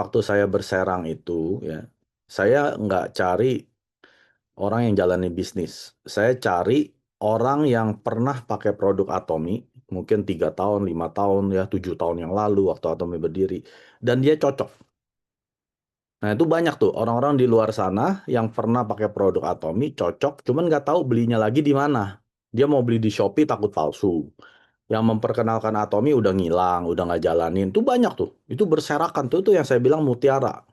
Waktu saya berserang itu ya, saya nggak cari orang yang jalani bisnis. Saya cari orang yang pernah pakai produk Atomy, mungkin 3 tahun, 5 tahun ya, 7 tahun yang lalu waktu Atomy berdiri, dan dia cocok. Nah itu banyak tuh orang-orang di luar sana yang pernah pakai produk Atomy, cocok, cuman nggak tahu belinya lagi di mana. Dia mau beli di Shopee takut palsu. Yang memperkenalkan Atomy udah ngilang, udah nggak jalanin. Itu banyak tuh. Itu berserakan tuh yang saya bilang mutiara.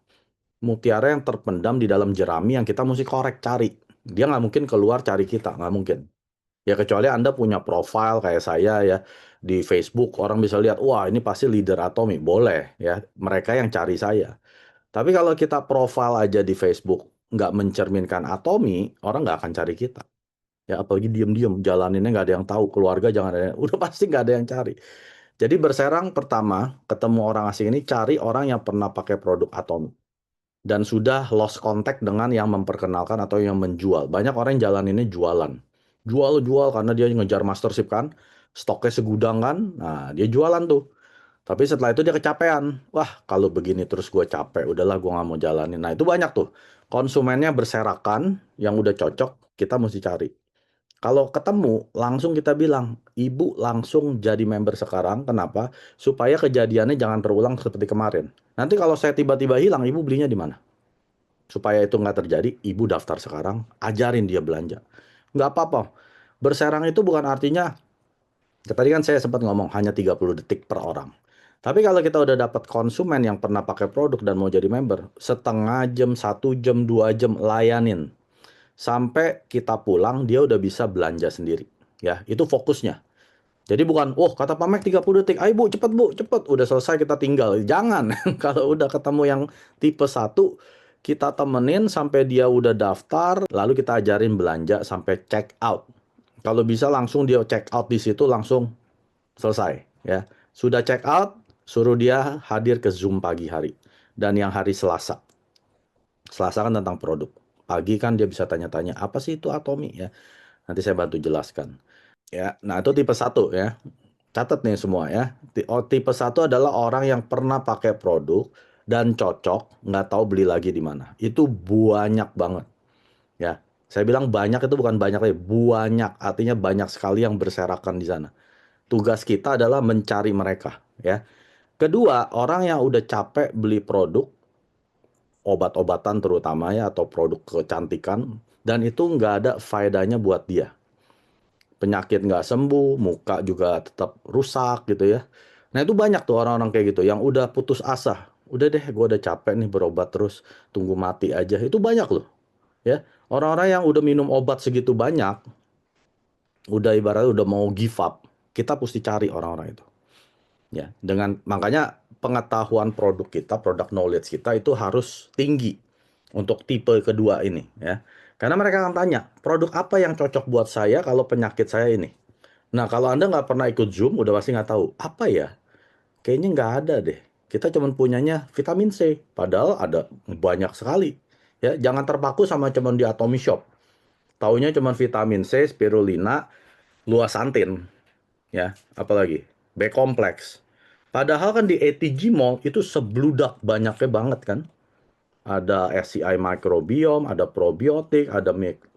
Mutiara yang terpendam di dalam jerami yang kita mesti korek cari. Dia nggak mungkin keluar cari kita, nggak mungkin. Ya kecuali Anda punya profile kayak saya ya di Facebook, orang bisa lihat, wah ini pasti leader Atomy, boleh ya. Mereka yang cari saya. Tapi kalau kita profile aja di Facebook nggak mencerminkan Atomy, orang nggak akan cari kita. Ya apalagi diem-diem, jalaninnya nggak ada yang tahu, keluarga jangan ada yang, udah pasti nggak ada yang cari. Jadi berserang pertama, ketemu orang asing ini, cari orang yang pernah pakai produk Atomy dan sudah lost contact dengan yang memperkenalkan atau yang menjual. Banyak orang yang jalan ini jualan. Jual-jual karena dia ngejar mastership kan. Stoknya segudang kan. Nah, dia jualan tuh. Tapi setelah itu dia kecapean. Wah, kalau begini terus gue capek. Udahlah, gue nggak mau jalanin. Nah, itu banyak tuh. Konsumennya berserakan, yang udah cocok, kita mesti cari. Kalau ketemu, langsung kita bilang, Ibu langsung jadi member sekarang. Kenapa? Supaya kejadiannya jangan terulang seperti kemarin. Nanti kalau saya tiba-tiba hilang, Ibu belinya di mana? Supaya itu nggak terjadi, Ibu daftar sekarang, ajarin dia belanja. Nggak apa-apa. Berserang itu bukan artinya, tadi kan saya sempat ngomong, hanya 30 detik per orang. Tapi kalau kita udah dapat konsumen yang pernah pakai produk dan mau jadi member, setengah jam, 1 jam, 2 jam, layanin. Sampai kita pulang, dia udah bisa belanja sendiri. Ya, itu fokusnya. Jadi bukan, oh kata Pak Mek 30 detik, ayo Bu, cepet, udah selesai kita tinggal. Jangan, kalau udah ketemu yang tipe 1, kita temenin sampai dia udah daftar, lalu kita ajarin belanja sampai check out. Kalau bisa langsung dia check out di situ, langsung selesai. Ya, sudah check out, suruh dia hadir ke Zoom pagi hari. Dan yang hari Selasa. Selasa kan tentang produk. Pagi kan dia bisa tanya-tanya, apa sih itu Atomy ya? Nanti saya bantu jelaskan. Ya, nah itu tipe 1 ya. Catat nih semua ya. Tipe 1 adalah orang yang pernah pakai produk dan cocok, nggak tahu beli lagi di mana. Itu banyak banget. Ya, saya bilang banyak itu bukan banyak lagi, banyak. Artinya banyak sekali yang berserakan di sana. Tugas kita adalah mencari mereka. Ya. Kedua, orang yang udah capek beli produk, obat-obatan terutama ya, atau produk kecantikan, dan itu nggak ada faedahnya buat dia. Penyakit nggak sembuh, muka juga tetap rusak gitu ya. Nah itu banyak tuh orang-orang kayak gitu yang udah putus asa. Udah deh, gue udah capek nih berobat terus, tunggu mati aja. Itu banyak loh, ya. Orang-orang yang udah minum obat segitu banyak, udah ibaratnya udah mau give up. Kita mesti cari orang-orang itu. Ya, dengan makanya pengetahuan produk kita, produk knowledge kita itu harus tinggi untuk tipe kedua ini, ya. Karena mereka akan tanya, produk apa yang cocok buat saya kalau penyakit saya ini? Nah, kalau Anda nggak pernah ikut Zoom, udah pasti nggak tahu. Apa ya? Kayaknya nggak ada deh. Kita cuma punyanya vitamin C. Padahal ada banyak sekali. Ya, jangan terpaku sama cuma di Atomy Shop. Taunya cuma vitamin C, spirulina, luasantin. Ya, apalagi? B-kompleks. Padahal kan di ATG Mall itu sebludak banyaknya banget kan. Ada SCI microbiome, ada probiotik, ada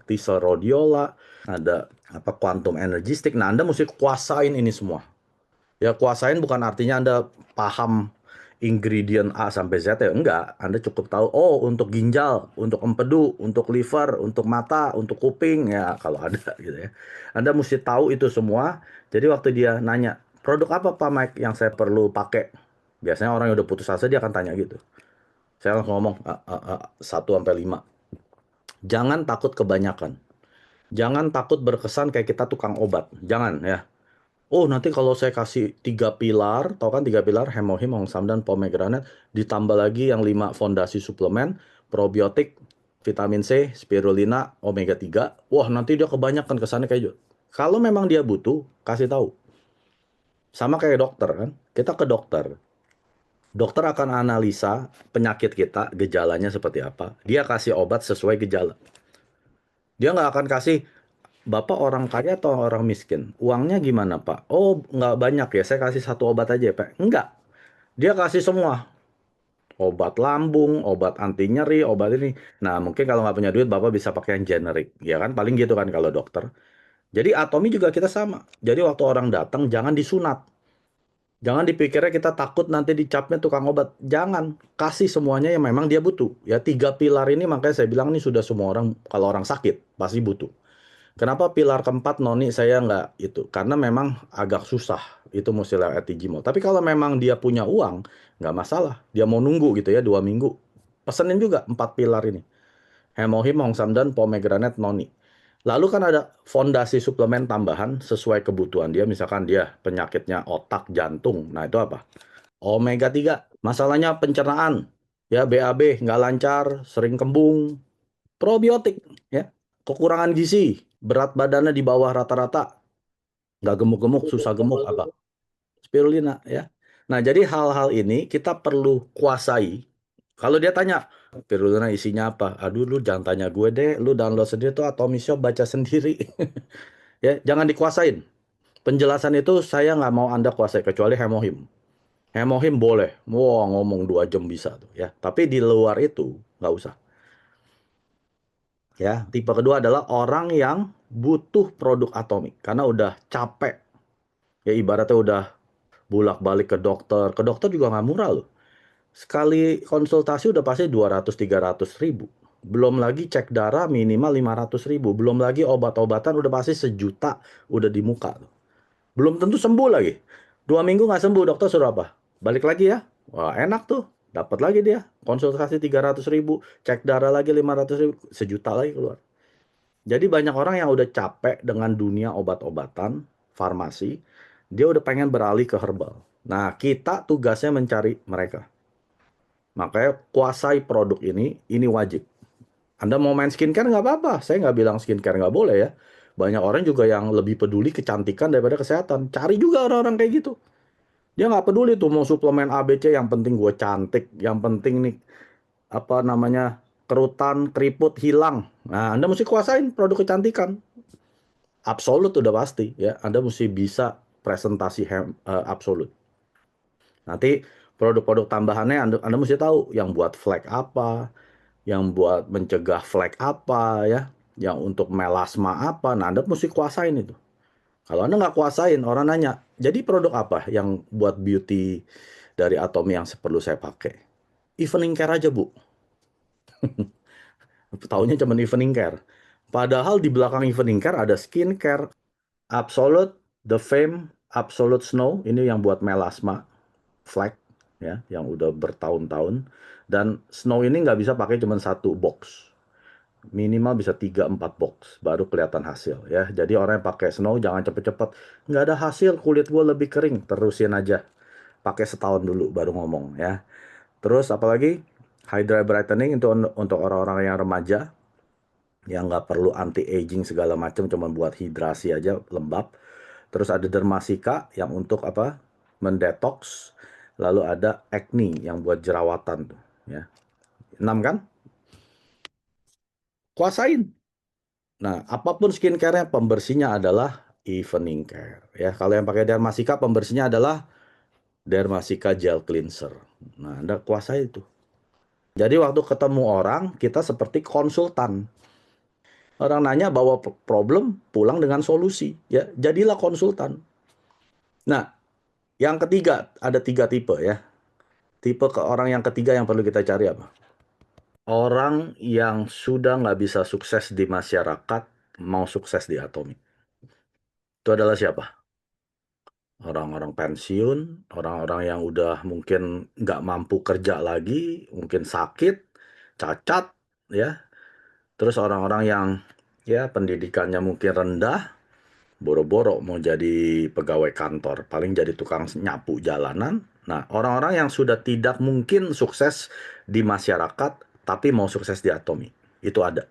T-cell rhodiola, ada apa quantum energy stick. Nah, Anda mesti kuasain ini semua. Ya kuasain bukan artinya Anda paham ingredient A sampai Z ya. Enggak, Anda cukup tahu, oh untuk ginjal, untuk empedu, untuk liver, untuk mata, untuk kuping, ya kalau ada gitu ya. Anda mesti tahu itu semua. Jadi waktu dia nanya, produk apa Pak Mike yang saya perlu pakai? Biasanya orang yang udah putus asa dia akan tanya gitu. Saya langsung ngomong, 1 sampai 5. Jangan takut kebanyakan. Jangan takut berkesan kayak kita tukang obat. Jangan ya. Oh, nanti kalau saya kasih 3 pilar, tahu kan 3 pilar, hemohim, hongsam, dan pomegranate, ditambah lagi yang 5 fondasi suplemen, probiotik, vitamin C, spirulina, omega 3. Wah, nanti dia kebanyakan kesannya kayak gitu. Kalau memang dia butuh, kasih tahu. Sama kayak dokter kan, kita ke dokter. Dokter akan analisa penyakit kita, gejalanya seperti apa. Dia kasih obat sesuai gejala. Dia nggak akan kasih, Bapak orang kaya atau orang miskin? Uangnya gimana, Pak? Oh, nggak banyak ya, saya kasih 1 obat aja ya, Pak. Enggak. Dia kasih semua. obat lambung, obat anti nyeri, obat ini. Nah, mungkin kalau nggak punya duit, Bapak bisa pakai yang generik, ya kan? Paling gitu kan kalau dokter. Jadi Atomi juga kita sama. Jadi waktu orang datang, jangan disunat. Jangan dipikirnya kita takut nanti dicapnya tukang obat. Jangan. Kasih semuanya yang memang dia butuh. Ya, 3 pilar ini makanya saya bilang ini sudah semua orang, kalau orang sakit, pasti butuh. Kenapa pilar keempat noni saya nggak itu? Karena memang agak susah. Itu mesti lewat Digimall. Tapi kalau memang dia punya uang, nggak masalah. Dia mau nunggu gitu ya, 2 minggu. Pesenin juga 4 pilar ini. Hemohim, Hongsamdan, pomegranate, noni. Lalu kan ada fondasi suplemen tambahan sesuai kebutuhan dia. Misalkan dia penyakitnya otak, jantung. Nah itu apa? Omega 3. Masalahnya pencernaan. Ya BAB nggak lancar, sering kembung. Probiotik. Ya. Kekurangan gizi. Berat badannya di bawah rata-rata. Nggak gemuk-gemuk, susah gemuk. Apa? Spirulina. Ya. Nah jadi hal-hal ini kita perlu kuasai. Kalau dia tanya, spirulina isinya apa? Aduh, lu jangan tanya gue deh. Lu download sendiri tuh Atomi Shop baca sendiri. Ya, jangan dikuasain. Penjelasan itu saya nggak mau Anda kuasai kecuali hemohim. Hemohim boleh, wah ngomong 2 jam bisa tuh ya. Tapi di luar itu nggak usah. Ya, tipe kedua adalah orang yang butuh produk Atomi karena udah capek. Ya ibaratnya udah bolak-balik ke dokter. Ke dokter juga nggak murah loh. Sekali konsultasi udah pasti 200-300 ribu. Belum lagi cek darah minimal 500 ribu. Belum lagi obat-obatan udah pasti sejuta udah di muka tuh. Belum tentu sembuh lagi. 2 minggu nggak sembuh, dokter suruh apa? Balik lagi ya. Wah enak tuh. Dapat lagi dia. Konsultasi 300 ribu. Cek darah lagi 500 ribu. Sejuta lagi keluar. Jadi banyak orang yang udah capek dengan dunia obat-obatan, farmasi. Dia udah pengen beralih ke herbal. Nah kita tugasnya mencari mereka. Makanya kuasai produk ini wajib. Anda mau main skincare nggak apa-apa. Saya nggak bilang skincare nggak boleh ya. Banyak orang juga yang lebih peduli kecantikan daripada kesehatan. Cari juga orang-orang kayak gitu. Dia nggak peduli tuh mau suplemen ABC, yang penting gue cantik. Yang penting nih, apa namanya, kerutan, keriput hilang. Nah, Anda mesti kuasain produk kecantikan. Absolut udah pasti ya. Anda mesti bisa presentasi absolut. Nanti produk-produk tambahannya Anda mesti tahu yang buat flek apa, yang buat mencegah flek apa ya, yang untuk melasma apa. Nah, Anda mesti kuasain itu. Kalau Anda nggak kuasain, orang nanya, jadi produk apa yang buat beauty dari Atomi yang perlu saya pakai? Evening care aja, Bu. Taunya cuma evening care. Padahal di belakang evening care ada skin care, Absolute, The Fame, Absolute Snow, ini yang buat melasma, flek, ya, yang udah bertahun-tahun. Dan Snow ini nggak bisa pakai cuma satu box. Minimal bisa 3-4 box baru kelihatan hasil ya. Jadi orang yang pakai Snow jangan cepet-cepet, nggak ada hasil, kulit gue lebih kering, terusin aja, pakai setahun dulu baru ngomong ya. Terus apalagi Hydra Brightening itu untuk orang-orang yang remaja yang nggak perlu anti aging segala macam, cuma buat hidrasi aja, lembab. Terus ada Dermasika yang untuk apa, mendetoks. Lalu ada acne yang buat jerawatan tuh ya. 6 kan, kuasain. Nah, apapun skincare-nya, pembersihnya adalah evening care. Ya, kalau yang pakai Dermasika, pembersihnya adalah Dermasika Gel Cleanser. Nah, Anda kuasai itu. Jadi waktu ketemu orang, kita seperti konsultan. Orang nanya bawa problem, pulang dengan solusi. Ya, jadilah konsultan. Nah, yang ketiga, ada 3 tipe ya. Tipe ke orang yang ketiga yang perlu kita cari apa? Orang yang sudah nggak bisa sukses di masyarakat, mau sukses di Atomi. Itu adalah siapa? Orang-orang pensiun, orang-orang yang udah mungkin nggak mampu kerja lagi, mungkin sakit, cacat, ya. Terus orang-orang yang ya pendidikannya mungkin rendah, boro-boro mau jadi pegawai kantor, paling jadi tukang nyapu jalanan. Nah, orang-orang yang sudah tidak mungkin sukses di masyarakat, tapi mau sukses di Atomi. Itu ada.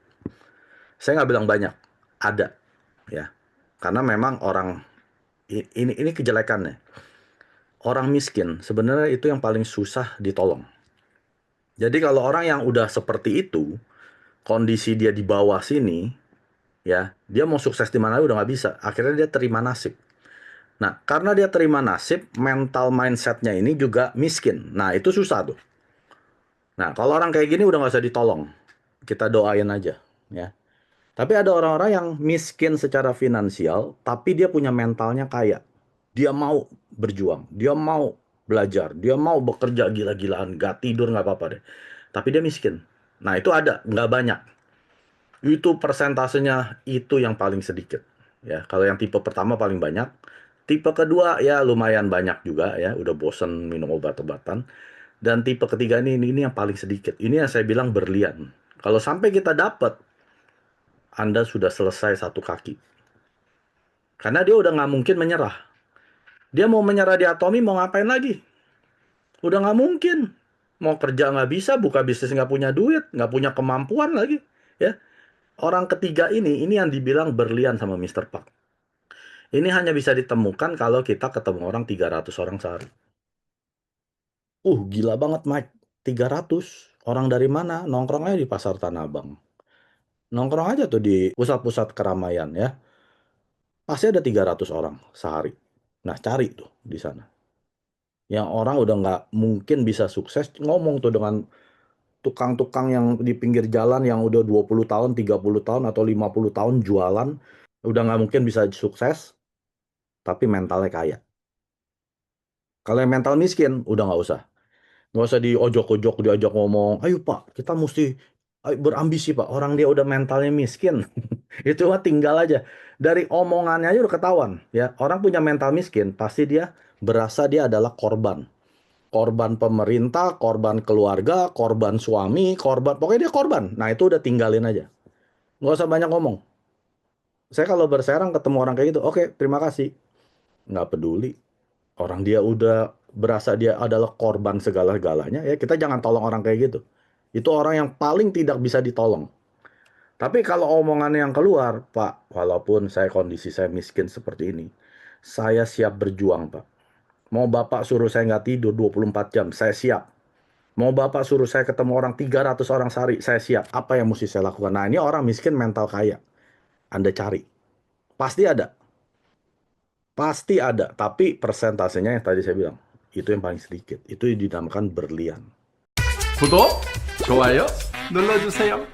Saya nggak bilang banyak, ada, ya. Karena memang orang ini kejelekannya. Orang miskin sebenarnya itu yang paling susah ditolong. Jadi kalau orang yang udah seperti itu, kondisi dia di bawah sini, ya, dia mau sukses di mana udah nggak bisa. Akhirnya dia terima nasib. Nah, karena dia terima nasib, mental mindsetnya ini juga miskin. Nah, itu susah tuh. Nah, kalau orang kayak gini udah nggak usah ditolong. Kita doain aja, ya. Tapi ada orang-orang yang miskin secara finansial, tapi dia punya mentalnya kaya. Dia mau berjuang, dia mau belajar, dia mau bekerja gila-gilaan, gak tidur nggak apa-apa deh. Tapi dia miskin. Nah, itu ada, nggak banyak. Itu persentasenya itu yang paling sedikit. Ya, kalau yang tipe pertama paling banyak. Tipe kedua ya lumayan banyak juga ya, udah bosen minum obat-obatan. Dan tipe ketiga ini yang paling sedikit. Ini yang saya bilang berlian. Kalau sampai kita dapat, Anda sudah selesai satu kaki. Karena dia udah nggak mungkin menyerah. Dia mau menyerah di Atomi, mau ngapain lagi? Udah nggak mungkin. Mau kerja nggak bisa, buka bisnis nggak punya duit, nggak punya kemampuan lagi. Ya, orang ketiga ini yang dibilang berlian sama Mister Park. Ini hanya bisa ditemukan kalau kita ketemu orang 300 orang sehari. Gila banget, Mike. 300 orang dari mana? Nongkrong aja di Pasar Tanah Abang. Nongkrong aja tuh di pusat-pusat keramaian ya. Pasti ada 300 orang sehari. Nah, cari tuh di sana. Yang orang udah nggak mungkin bisa sukses, ngomong tuh dengan tukang-tukang yang di pinggir jalan yang udah 20 tahun, 30 tahun, atau 50 tahun jualan. Udah nggak mungkin bisa sukses, tapi mentalnya kaya. Kalau yang mental miskin, udah nggak usah. Nggak usah diojok-ojok, diajak ngomong, ayo Pak, kita mesti berambisi Pak. Orang dia udah mentalnya miskin. Itu mah tinggal aja. Dari omongannya aja udah ketahuan. Ya, orang punya mental miskin, pasti dia berasa dia adalah korban. Korban pemerintah, korban keluarga, korban suami, korban. Pokoknya dia korban. Nah, itu udah tinggalin aja. Nggak usah banyak ngomong. Saya kalau berserang ketemu orang kayak gitu, oke, terima kasih. Nggak peduli. Orang dia udah berasa dia adalah korban segala-galanya, ya kita jangan tolong orang kayak gitu. Itu orang yang paling tidak bisa ditolong. Tapi kalau omongan yang keluar, Pak, walaupun kondisi saya miskin seperti ini, saya siap berjuang, Pak. Mau Bapak suruh saya nggak tidur 24 jam, saya siap. Mau Bapak suruh saya ketemu orang 300 orang sehari, saya siap. Apa yang mesti saya lakukan? Nah, ini orang miskin mental kaya. Anda cari. Pasti ada. Pasti ada. Tapi persentasenya yang tadi saya bilang, itu yang paling sedikit. Itu dinamakan berlian. 구독, 좋아요 눌러주세요.